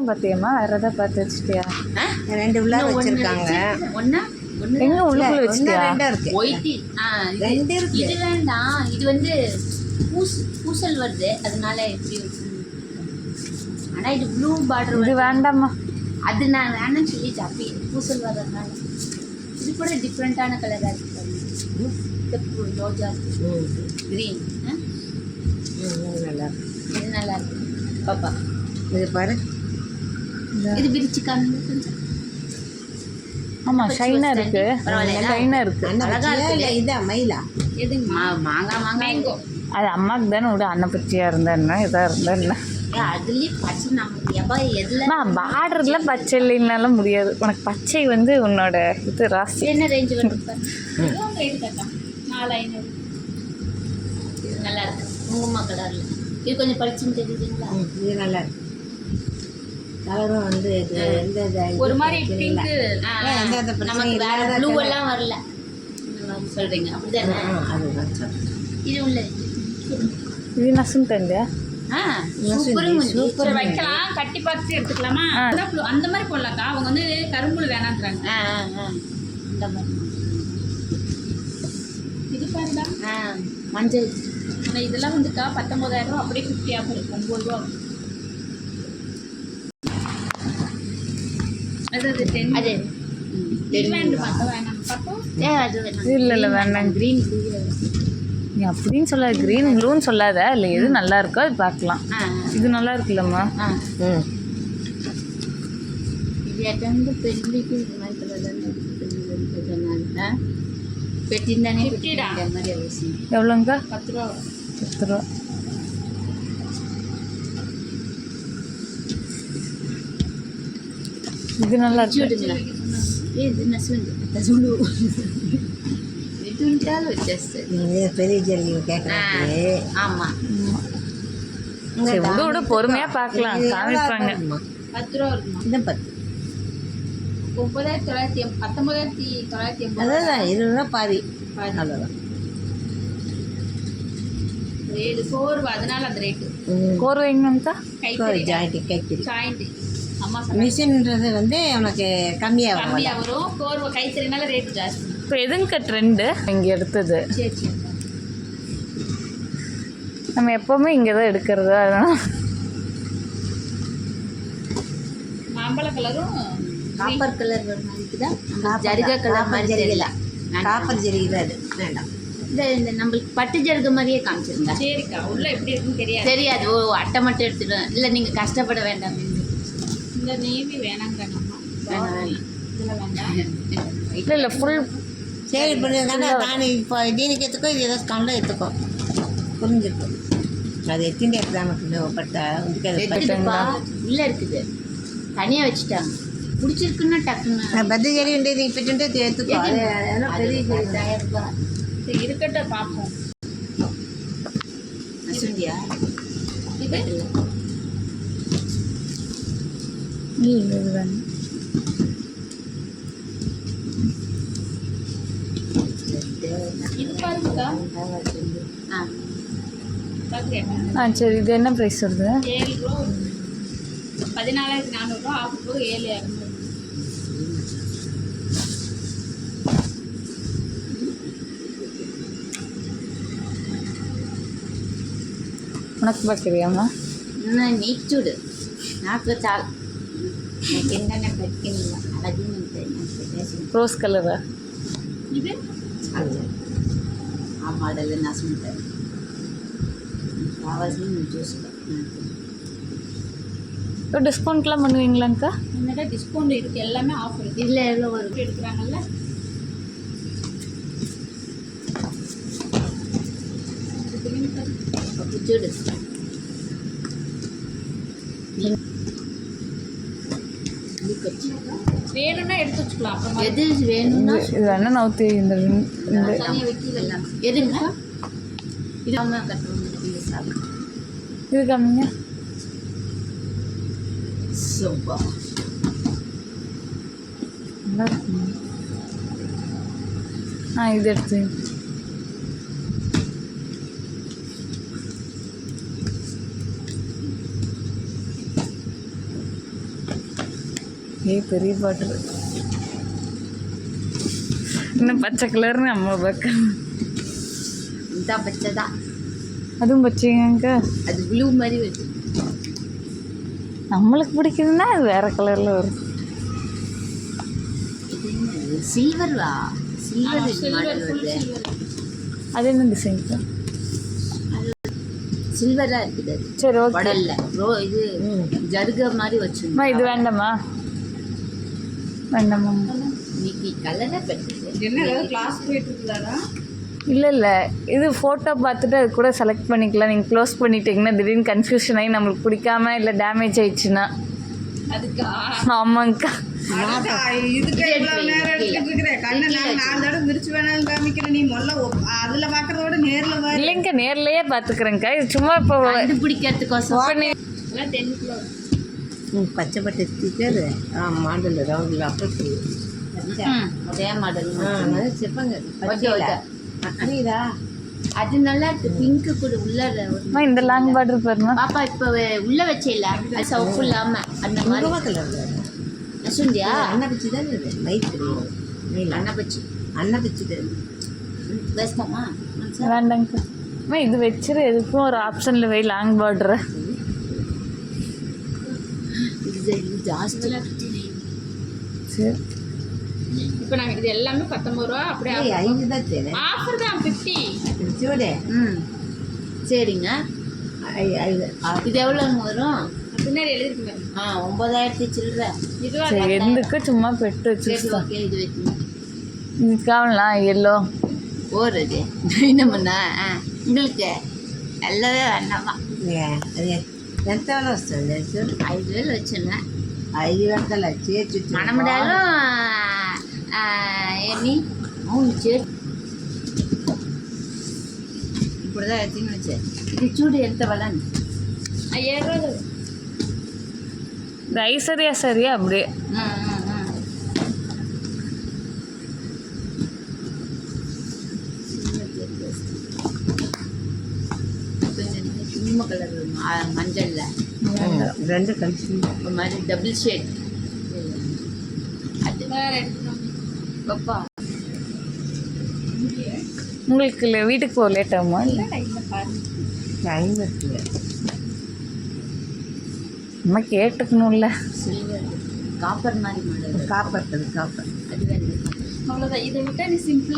பாத்தியம்மா வேற ஏதாவது பார்த்து வச்சுட்டியா? ரெண்டு உள்ள வச்சிருக்காங்க. எங்க உள்ளுக்குள்ள வச்சுட்டியா? ரெண்டு இருக்கு. இது வேண்டாம், இது வந்து பூசல் வருது, அதனால எப்படி ஆனா இது ப்ளூ பார்டர். இது வேண்டாமா? அது நான் வேணும்னு சொல்லிட்டு அப்படி பூசல் வர்றதுனால இது கூட டிஃப்ரெண்ட்டான கலராக இருக்கு. ரோஜா கிரீன் நல்லா இது நல்லா இருக்கு பாப்பா. இது பாரு, இது விரிச்சு காமிங்க. ஆமா ஷைனா இருக்கு, ஷைனா இருக்கு. அழகா இருக்கு. இதா மயிலா? எது மாங்காய் மேங்கோ. அது அம்மாவுக்கு தானே விட, அன்னை பச்சையா இருந்தா என்ன இதா இருந்தா என்ன. அதுலேயும் பச்சை நமக்கு எவ்வளோ எதில் பார்டர்ல பச்சை இல்லைன்னாலும் முடியாது. உனக்கு பச்சை வந்து உன்னோட இது ராசி. என்ன ரேஞ்சு வருது? 4500. இது நல்லா இருக்கு, குங்கும கலர்ல. இது கொஞ்சம் பளிச்சுன்னு தெரியுதுங்களா? இது நல்லா இருக்கு. கலரும் வந்து ஒரு மாதிரி பிங்க். நமக்கு வேற ப்ளூ எல்லாம் வரல சொல்றீங்க, அப்படிதானே? இது உள்ள இது நசும் தண்டு. சூப்பர் வைக்கலாம், கட்டி பார்த்து எடுத்துக்கலாமா? அந்த மாதிரி போடலாக்கா. அவங்க வந்து கரும்புல வேணான்றாங்க. இந்த மாதிரி இது பாருடா மஞ்சள். ஆனால் இதெல்லாம் வந்துக்கா 19000 ரூபா, அப்படியே 50 ஆகும், 9 ரூபா. அது 10. அது இது வேண்டாம் பார்த்தா வேணாம் பார்த்தோம். அது இல்லை வேண்டாம். கிரீன் நீ அப்படின்னு சொல்லாத, கிரீன் ப்ளூன்னு சொல்லாத. இல்லை எது நல்லா இருக்கோ அது பார்க்கலாம். இது நல்லா இருக்குல்லம்மா. இது எட்டாந்து பெண்ணுக்கு இது மாதிரி கலர் பெட்டிந்தானே மாதிரி அவசியம். எவ்வளோங்க? 10 ரூபா. 10 ரூபா. இது நல்லா இருக்கு. இது நசுண்டு பெரிய ஜல்லி கேட்கறாங்க. ஆமா, சரி விட பொறுமையா பார்க்கலாம், காமிப்பாங்க. 10 ரூபா இருக்குமா? இது 10. 19,980. அதான் 20 ரூபா பாதி. அவ்வளோதான். இது 4 ரூபா, அதனால அந்த ரேட்டு. கோர்வைங்கக்கா ஜாயிண்ட் அம்மா மிஷின்ன்றது வந்து உனக்கு கம்மியாக வரும். கோர்வை கைத்தறினால ரேட்டு ஜாஸ்தி. இப்போ எதுங்க ட்ரெண்டு இங்கே எடுத்தது? சரி சரி. நம்ம எப்போவுமே இங்கே தான் எடுக்கிறது. அதனால் மாம்பழ கலரும் காப்பர் கலர் வர மாதிரி தான். ஜரிகை கலர் மாதிரி தெரியல. காப்பர் ஜரிகை தான். அது வேண்டாம். இந்த நம்மளுக்கு பட்டு ஜருகை மாதிரியே காமிச்சிருந்தா. சரிக்கா, உள்ள எப்படி இருக்குன்னு தெரியாது. ஓ, அட்டை மட்டும் எடுத்துடுவேன். இல்லை நீங்கள் கஷ்டப்பட வேண்டாம். இந்த நேவி வேணாங்கிறாங்க அம்மா. இதில் வேண்டாம். இல்லை ஃபுல் சரி புரிஞ்சுதானே? நான் இப்போ தீனிக்கு எடுத்துக்கோ, இது ஏதோ ஸ்கவுண்டில் எடுத்துக்கோ. புரிஞ்சுக்கும். அது எத்தின் எக்ஸாமுக்கு பட்ட உள்ளே இருக்குது, தனியாக வச்சுட்டாங்க. பிடிச்சிருக்குன்னா டக்குன்னு பத்து ஜரி உண்டு, நீ இப்பட்டு எடுத்துக்கோ. பெரிய 1000 ரூபாய். சரி இருக்கட்டும், பார்ப்போம். நசுண்டியா? இது இது வேணும். இது பாருங்கக்கா. பார்க்குறேன். சரி இது என்ன ப்ரைஸ் வருது? 7 ரூபா. 14,400 ரூபா. ஆஃப் போக 7,200. உனக்கு பார்க்குறியாம்மா? இன்னும் நீச்சுடு నాకు చాలు. నాకు ఏంటంటే పెట్టుకుని అలాగే ఉంటాయి. ரோஸ் கலரா? இது ఆ మోడల్ నచ్చుంటాయి. కావాల్సింది నువ్వు చూసుకో. டிஸ்கவுண்ட்லாம் பண்ணுவீங்களாங்க்கா? என்னடா டிஸ்கவுண்ட் இருக்குது, எல்லாமே ஆஃப் இருக்குது. இல்லை எவ்வளோ வரும் எடுக்கிறாங்கல்ல. చూడు வேணும்னா எடுத்து வச்சுக்கலாம். அப்புறமா எது வேணும்னா இது வேணா நவுத்தி இந்த எதுங்க இது கட்டுவோம். இது கம்மிங்க. சூப்பா நல்லா இருக்குங்க. இது எடுத்து பெரிய பாட்டில் இன்னும் பச்சை கலர்னு அம்மா பார்க்க. இந்த பச்சை தான், அதுவும் பச்சைங்க. அது ப்ளூ மாதிரி வருது. நம்மளுக்கு பிடிக்குதுன்னா அது வேற கலர்ல வரும். இது சில்வர்வா, சில்வர் மாடல் வருது. அது என்ன டிசைன்? சில்வரா இருக்குது அது. சரி ஓகே. படல்ல இது ஜருக மாதிரி வச்சுருந்தா. இது வேண்டாமா? வேண்டாமா? இன்னைக்கு கலரா பெற்றது. என்ன ஏதாவது கிளாஸ் போயிட்டு இருக்குதாடா? இல்லை இது ஃபோட்டோ பார்த்துட்டு அது கூட செலக்ட் பண்ணிக்கலாம். நீங்கள் க்ளோஸ் பண்ணிட்டீங்கன்னா திடீர்னு கன்ஃபியூஷன் ஆகி நம்மளுக்கு பிடிக்காம இல்லை டேமேஜ் ஆயிடுச்சுன்னா. அதுக்கா? ஆமாங்க்கா. இதுக்கு எவ்வளோ நேரம் எடுத்துட்டு இருக்கிறேன்? கண்ணை நான் 4 தடவை விரிச்சு வேணாலும் காமிக்கிறேன். நீ முதல்ல அதில் பார்க்கறதோட நேரில் வர. இல்லைங்க, நேர்லயே பார்த்துக்கிறேங்க்கா. இது சும்மா இப்போ கண்டுபிடிக்கிறதுக்கோசம். எல்லாம் 10 கிலோ. பச்சை பட்டை ஸ்டிக்கர் மாடல் ரவுண்டில் அப்போ அதே மாடல் చెప్పండి ஓகே ஓகே. புரியுதா? அது நல்லா இருக்கு. பிங்க் கூட உள்ள அம்மா, இந்த லாங் பார்டர் பாருமா. பாப்பா இப்போ உள்ள வச்சேல அது சவுப்பு இல்லாம அந்த மாதிரி கலர் நசுண்டியா? அன்னப்பிச்சு தான் இது லைட் தெரியும். அன்னப்பச்சி அன்னப்பிச்சு வேஸ்டாமா? வேண்டாங்க்கா. அம்மா, இது வச்சிரு. எதுக்கும் ஒரு ஆப்ஷனில் வை லாங் பார்டரை. இது ஜாஸ்தி. சரி. இப்போ நாங்கள் இது எல்லாமே 19 ரூபா அப்படியே 5 தான் தேவை. ஆஃபர் தான் 50. చూడే சரிங்க. இது எவ்வளோங்க வரும்? பின்னாடி எழுதிருக்கு பாருங்க. 9,000 சில்லற. இதுவா? சரி, எதுக்கு சும்மா பெட்டு சரி வச்சுருக்கோம். ஓகே. இது வைக்கணும். இது காவலாம் எல்லோ ஓடுறது என்னமுன்னா உங்களுக்கு எல்லாவே வேண்டாமா? అది ఎంతలో వస్తుంది? 5,000 வச்சுருந்தேன். 5 గంటల చేర్చు மணமடாலும் ஏமி అవును చేరు இப்படிதான் எடுத்துன்னு வச்சேன். இது சூடு எடுத்த வளன் 5000 ரூபா. இது ஐசரியா சரியா அப்படியே. குங்கும கலர் மஞ்சள்ல రెండు కలిసి ஒரு மாதிரி டபுள் ஷேட். அது வேற எடுத்துக்கோங்க. பாப்பா உங்களுக்கு இல்லை வீட்டுக்கு போக லேட் ஆகுமா? இல்லை இல்லை பாருங்க. టైం వస్తుంది. அம்மா கேட்டுக்கணும்ல. சில்வர் காப்பர் மாதிரி மாடல் కాపర్ కాపర్ அது வேணும். அவ்வளோதான். இதை விட்டா நீ சிம்பிள்